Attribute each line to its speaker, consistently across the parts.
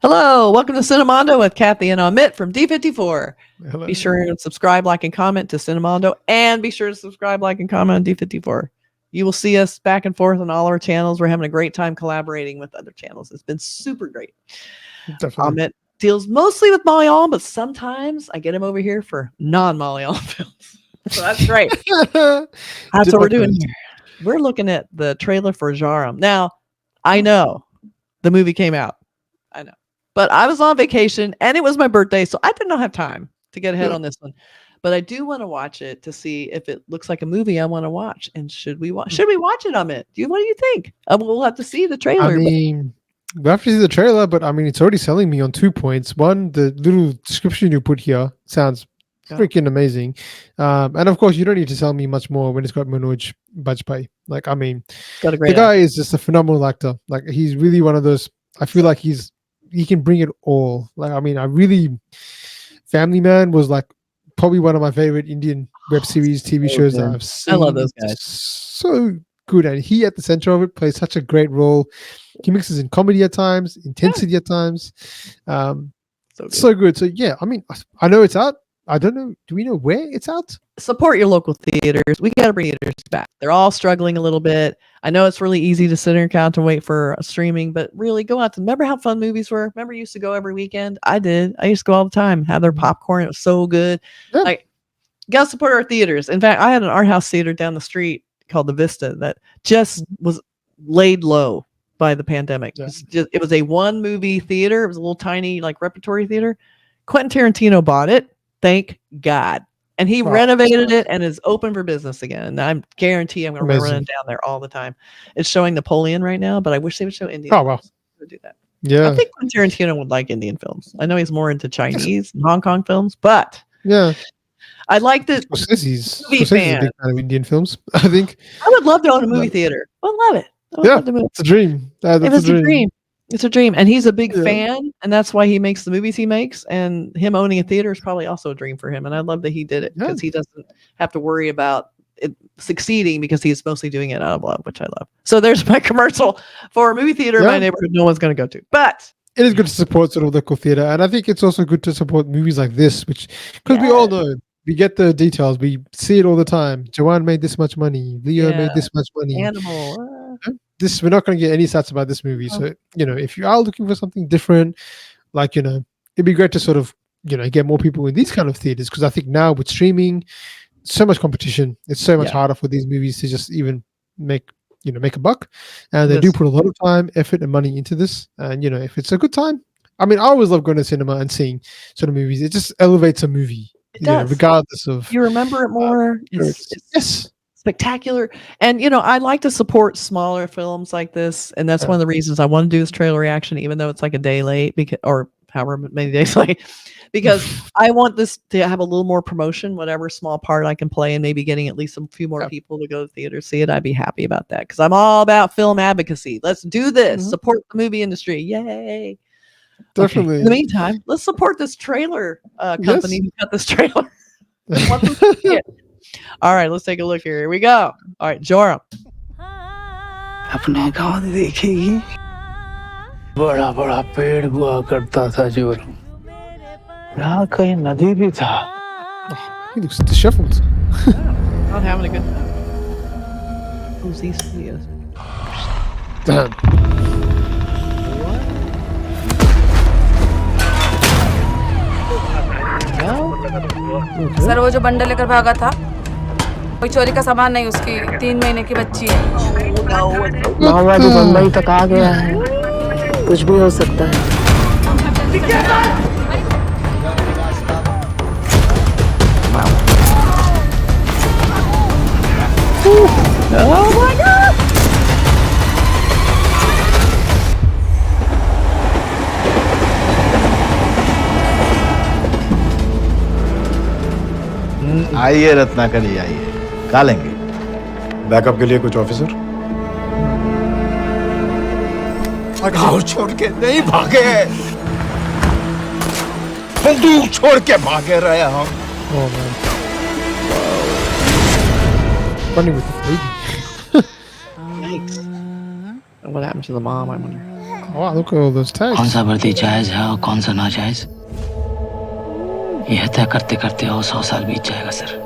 Speaker 1: Hello, welcome to Cinemondo with Kathy and Amit from D54.
Speaker 2: Hello.
Speaker 1: Be sure to subscribe, like, and comment to Cinemondo, and be sure to subscribe, like, and comment on D54. You will see us back and forth on all our channels. We're having a great time collaborating with other channels. It's been super great.
Speaker 2: Definitely.
Speaker 1: Amit deals mostly with Malayalam, but sometimes I get him over here for non-Malayalam films. So that's great. That's what we're doing here. We're looking at the trailer for Joram. Now, I know the movie came out. I know. But I was on vacation and it was my birthday, so I did not have time to get ahead on this one. But I do want to watch it to see if it looks like a movie I want to watch. And should we watch it, Amit? What do you think? We'll have to see the trailer.
Speaker 2: I mean, we have to see the trailer, but I mean, it's already selling me on 2 points. One, the little description you put here sounds freaking amazing. And of course, you don't need to tell me much more when it's got Manoj Bajpayee. Like, I mean, the guy is just a phenomenal actor. Like, he's really one of those, I feel like he can bring it all. Like, I mean, Family Man was like probably one of my favorite Indian web series, TV shows that I've seen.
Speaker 1: I love those guys.
Speaker 2: So good. And he at the center of it plays such a great role. He mixes in comedy at times, intensity at times. So good. So yeah, I mean, I know it's out. I don't know. Do we know where it's out?
Speaker 1: Support your local theaters. We got to bring theaters back. They're all struggling a little bit. I know it's really easy to sit in your couch and wait for streaming, but really go out to. Remember how fun movies were? Remember you used to go every weekend? I did. I used to go all the time. Have their popcorn. It was so good. Yeah. Like, got to support our theaters. In fact, I had an art house theater down the street called the Vista that just was laid low by the pandemic. Yeah. It was a one movie theater. It was a little tiny like repertory theater. Quentin Tarantino bought it. Thank God. And he renovated it and is open for business again. And I guarantee I'm going to run down there all the time. It's showing Napoleon right now, but I wish they would show Indian.
Speaker 2: Oh, wow.
Speaker 1: Do that.
Speaker 2: Yeah.
Speaker 1: I think Quentin Tarantino would like Indian films. I know he's more into Chinese and Hong Kong films, but
Speaker 2: yeah,
Speaker 1: I like the
Speaker 2: Scorsese's a big fan of Indian films, I think.
Speaker 1: I would love to own a movie theater. I would love it.
Speaker 2: It's a dream.
Speaker 1: It's a dream. It's a dream. And he's a big fan, and that's why he makes the movies he makes. And him owning a theater is probably also a dream for him. And I love that he did it because he doesn't have to worry about it succeeding because he's mostly doing it out of love, which I love. So there's my commercial for a movie theater in my neighborhood no one's going to go to. But
Speaker 2: it is good to support sort of local theater. And I think it's also good to support movies like this, which, because we all know, we get the details. We see it all the time. Joanne made this much money. Leo made this much money.
Speaker 1: Animal.
Speaker 2: We're not going to get any stats about this movie. So, if you are looking for something different, like, it'd be great to sort of, get more people in these kind of theaters. Because I think now with streaming, so much competition. It's so much harder for these movies to just even make a buck. And they do put a lot of time, effort, and money into this. And, if it's a good time, I mean, I always love going to cinema and seeing sort of movies. It just elevates a movie.
Speaker 1: It does.
Speaker 2: Regardless of...
Speaker 1: You remember it more. It's spectacular. And, I like to support smaller films like this. And that's one of the reasons I want to do this trailer reaction, even though it's like a day late or however many days late, because I want this to have a little more promotion, whatever small part I can play, and maybe getting at least a few more people to go to the theater see it. I'd be happy about that because I'm all about film advocacy. Let's do this. Support the movie industry. Yay.
Speaker 2: Definitely.
Speaker 1: Okay. In the meantime, let's support this trailer company who got this trailer. All right, let's take a look here. Here we go. All right, Joram.
Speaker 3: अपने गांव देखेगी बड़ा बड़ा पेड़ हुआ करता था जोरम यहाँ कहीं नदी भी था.
Speaker 2: He looks disheveled.
Speaker 1: Not having a good time. Who's Zee Studios?
Speaker 2: Damn.
Speaker 4: Sir वो जो बंडल लेकर भागा था कोई चोरी का सामान नहीं उसकी 3 महीने की बच्ची है.
Speaker 5: माओवादी बम्बई तक आ गया है कुछ भी हो सकता है.
Speaker 1: Oh my God!
Speaker 6: आइए रत्नाकरी आइए, खा लेंगे.
Speaker 7: बैकअप के लिए कुछ ऑफिसर?
Speaker 6: गाँव छोड़ के नहीं भागे, बंदूक छोड़ के भागे रहे हम.
Speaker 2: Oh man. Funny with the baby.
Speaker 1: Yikes. What happened to the mom, I wonder?
Speaker 2: wow, look at all those tags.
Speaker 3: कौन सा वर्दी जायज है और कौन सा नाजायज यह तय करते करते और 100 साल बीत जाएगा sir.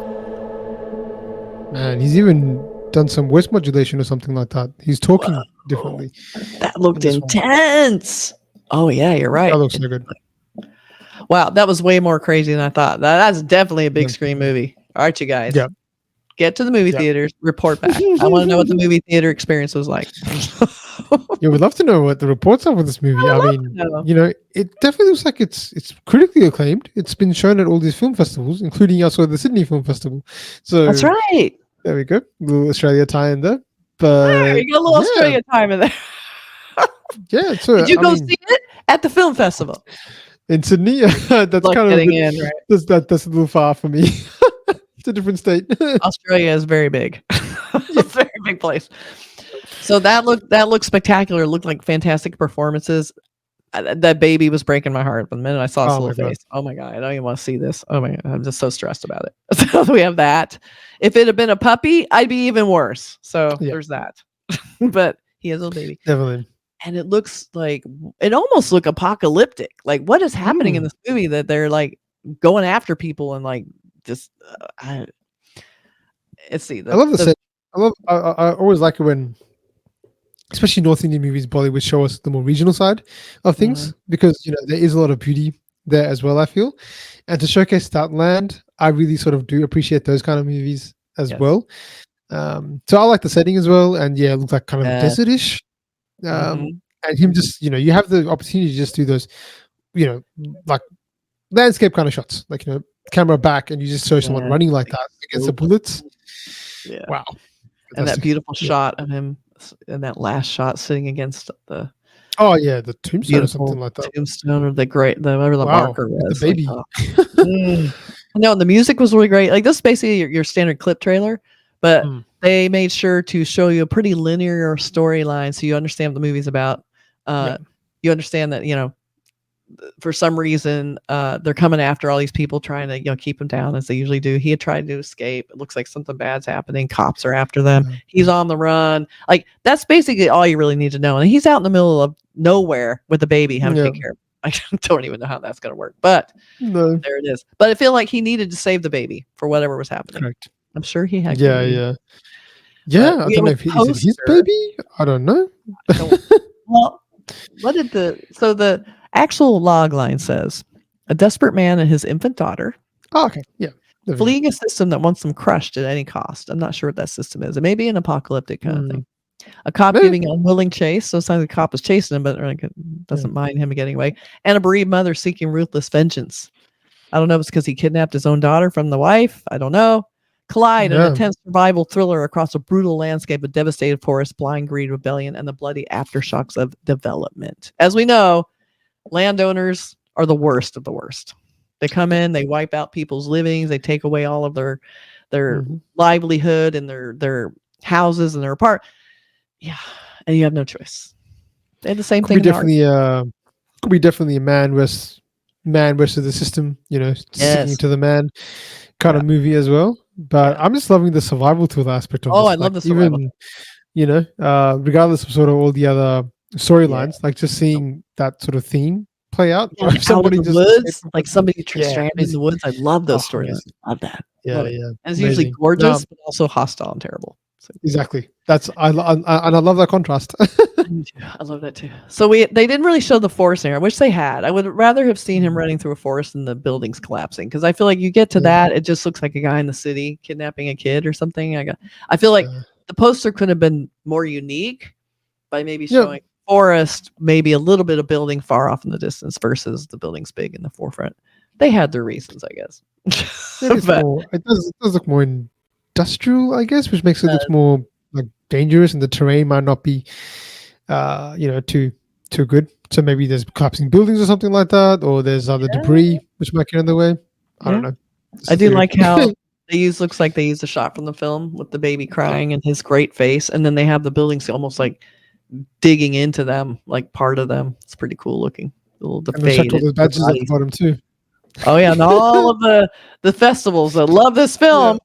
Speaker 2: Man, he's even done some voice modulation or something like that. He's talking differently.
Speaker 1: That looked
Speaker 2: in this one.
Speaker 1: intense. Oh yeah, you're right.
Speaker 2: That looks so good.
Speaker 1: Wow, that was way more crazy than I thought. That's definitely a big screen movie. All right, you guys.
Speaker 2: Yeah.
Speaker 1: Get to the movie theaters, report back. I want to know what the movie theater experience was like.
Speaker 2: Yeah, we'd love to know what the reports are for this movie. I mean,
Speaker 1: know.
Speaker 2: you know, it definitely looks like it's critically acclaimed. It's been shown at all these film festivals, including also the Sydney Film Festival. So
Speaker 1: That's right.
Speaker 2: there we go. A little Australia tie in there. But
Speaker 1: There, you got a little Australia time in there.
Speaker 2: yeah, so
Speaker 1: Did you
Speaker 2: I
Speaker 1: go
Speaker 2: mean,
Speaker 1: see it at the film festival?
Speaker 2: in Sydney? That's
Speaker 1: Like
Speaker 2: kind of
Speaker 1: getting in, right?
Speaker 2: that's a little far for me. It's a different state.
Speaker 1: Australia is very big. It's a very big place. So that looked spectacular. It looked like fantastic performances. That baby was breaking my heart. The minute I saw his
Speaker 2: Oh my
Speaker 1: little
Speaker 2: God.
Speaker 1: face, oh my God, I don't even want to see this. Oh my God, I'm just so stressed about it. So we have that. If it had been a puppy, I'd be even worse. So
Speaker 2: Yeah.
Speaker 1: there's that. But he has a little baby.
Speaker 2: Definitely.
Speaker 1: And it looks like it almost look apocalyptic. Like what is happening in this movie that they're like going after people and like just let's see.
Speaker 2: I love the set. I always like it when, especially North Indian movies, Bollywood show us the more regional side of things because you know there is a lot of beauty there as well. I feel, and to showcase that land, I really sort of do appreciate those kind of movies as well. So I like the setting as well, and yeah, it looks like kind of desertish. And him just, you know, you have the opportunity to just do those, you know, like landscape kind of shots, like, you know, camera back and you just show someone running like that against the bullets.
Speaker 1: Yeah.
Speaker 2: Wow.
Speaker 1: And that beautiful shot of him and that last shot sitting against the
Speaker 2: the tombstone or something
Speaker 1: beautiful
Speaker 2: like that.
Speaker 1: tombstone or whatever the marker was.
Speaker 2: The baby.
Speaker 1: No, and the music was really great. Like this is basically your standard clip trailer, but they made sure to show you a pretty linear storyline so you understand what the movie's about. You understand that, you know, for some reason, they're coming after all these people trying to, you know, keep him down as they usually do. He had tried to escape. It looks like something bad's happening. Cops are after them. He's on the run. Like that's basically all you really need to know. And he's out in the middle of nowhere with a baby having to take care of. I don't even know how that's going to work, but there it is. But I feel like he needed to save the baby for whatever was happening. Correct. I'm sure he had.
Speaker 2: Yeah. I don't know if is it his baby. I don't know.
Speaker 1: Well, what did the actual log line says? A desperate man and his infant daughter.
Speaker 2: Oh, okay. Yeah.
Speaker 1: Fleeing a system that wants them crushed at any cost. I'm not sure what that system is. It may be an apocalyptic kind of thing. A cop giving an unwilling chase. So it's not the cop is chasing him, but like, doesn't mind him getting away. And a bereaved mother seeking ruthless vengeance. I don't know if it's because he kidnapped his own daughter from the wife. I don't know. Collide an intense survival thriller across a brutal landscape of devastated forests, blind greed, rebellion, and the bloody aftershocks of development. As we know, landowners are the worst of the worst. They come in, they wipe out people's livings, they take away all of their livelihood and their houses and their apartments. Yeah, and you have no choice. They had the same thing.
Speaker 2: Could be definitely a man versus the system. You know, sticking to the man kind of movie as well. But I'm just loving the survival tool aspect of this.
Speaker 1: I love the survival.
Speaker 2: Even, you know, regardless of sort of all the other storylines, like just seeing that sort of theme play out.
Speaker 1: Yeah, like somebody in the woods, like somebody stranded in the woods. I love those storylines. I love that.
Speaker 2: Yeah.
Speaker 1: And it's usually gorgeous, but also hostile and terrible. So.
Speaker 2: Exactly. I love that contrast.
Speaker 1: I love that too. So they didn't really show the forest there. I wish they had. I would rather have seen him running through a forest and the buildings collapsing, because I feel like you get to that, it just looks like a guy in the city kidnapping a kid or something. I feel like the poster could have been more unique by maybe showing forest, maybe a little bit of building far off in the distance versus the buildings big in the forefront. They had their reasons, I guess.
Speaker 2: It does look more industrial, I guess, which makes it look more like dangerous, and the terrain might not be too good. So maybe there's collapsing buildings or something like that, or there's other debris which might get in the way. I don't know.
Speaker 1: I do like how looks like they used a shot from the film with the baby crying and his great face, and then they have the buildings almost like digging into them, like part of them. It's pretty cool looking. The fade.
Speaker 2: All the badges at the bottom too.
Speaker 1: Oh yeah, and all of the festivals that love this film.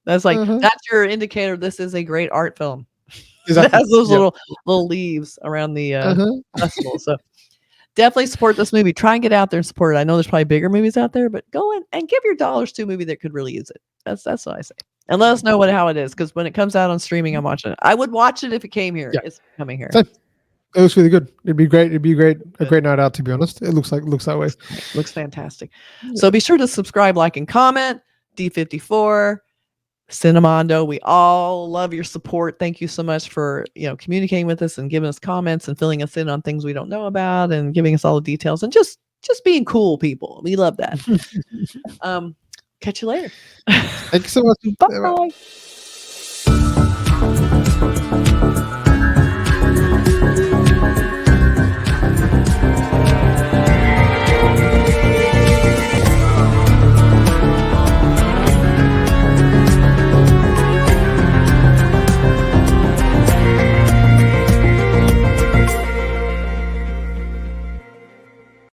Speaker 1: That's like that's your indicator this is a great art film. It
Speaker 2: Exactly.
Speaker 1: has those
Speaker 2: Yeah.
Speaker 1: little leaves around the
Speaker 2: Uh-huh.
Speaker 1: festival. So definitely support this movie. Try and get out there and support it. I know there's probably bigger movies out there, but go in and give your dollars to a movie that could really use it. That's what I say. And let us know how it is, because when it comes out on streaming, I'm watching it. I would watch it if it came here.
Speaker 2: Yeah.
Speaker 1: It's coming here.
Speaker 2: Same. It looks really good. It'd be great. A great night out, to be honest. It looks that way.
Speaker 1: Looks fantastic. So be sure to subscribe, like, and comment. D54, Cinemondo. We all love your support. Thank you so much for communicating with us and giving us comments and filling us in on things we don't know about and giving us all the details and just being cool people. We love that. Catch you later.
Speaker 2: Thank you so much.
Speaker 1: Bye.